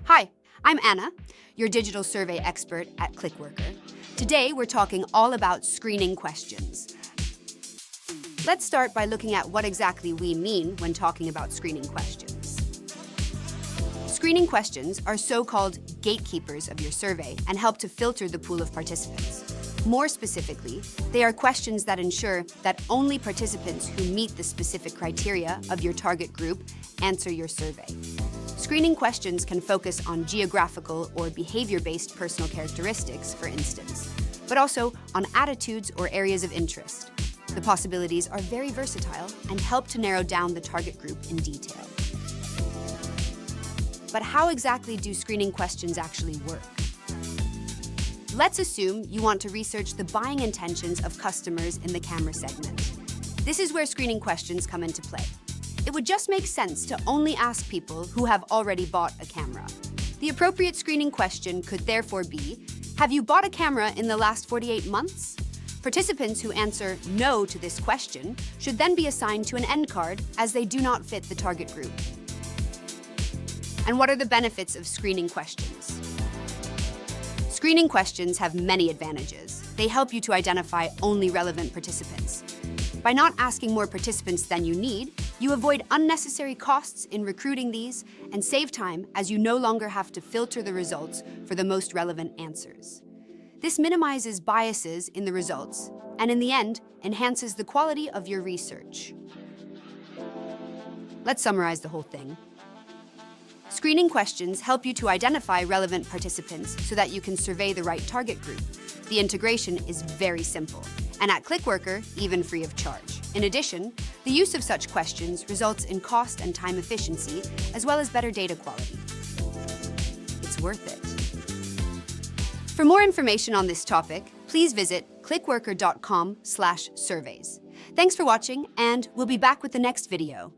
Hi, I'm Anna, your digital survey expert at ClickWorker. Today, we're talking all about screening questions. Let's start by looking at what exactly we mean when talking about screening questions. Screening questions are so-called gatekeepers of your survey and help to filter the pool of participants. More specifically, they are questions that ensure that only participants who meet the specific criteria of your target group answer your survey. Screening questions can focus on geographical or behavior-based personal characteristics, for instance, but also on attitudes or areas of interest. The possibilities are very versatile and help to narrow down the target group in detail. But how exactly do screening questions actually work? Let's assume you want to research the buying intentions of customers in the camera segment. This is where screening questions come into play. It would just make sense to only ask people who have already bought a camera. The appropriate screening question could therefore be, have you bought a camera in the last 48 months? Participants who answer no to this question should then be assigned to an end card as they do not fit the target group. And what are the benefits of screening questions? Screening questions have many advantages. They help you to identify only relevant participants. By not asking more participants than you need, you avoid unnecessary costs in recruiting these and save time as you no longer have to filter the results for the most relevant answers. This minimizes biases in the results and, in the end, enhances the quality of your research. Let's summarize the whole thing. Screening questions help you to identify relevant participants so that you can survey the right target group. The integration is very simple, and at ClickWorker, even free of charge. In addition, the use of such questions results in cost and time efficiency, as well as better data quality. It's worth it. For more information on this topic, please visit clickworker.com/surveys. Thanks for watching, and we'll be back with the next video.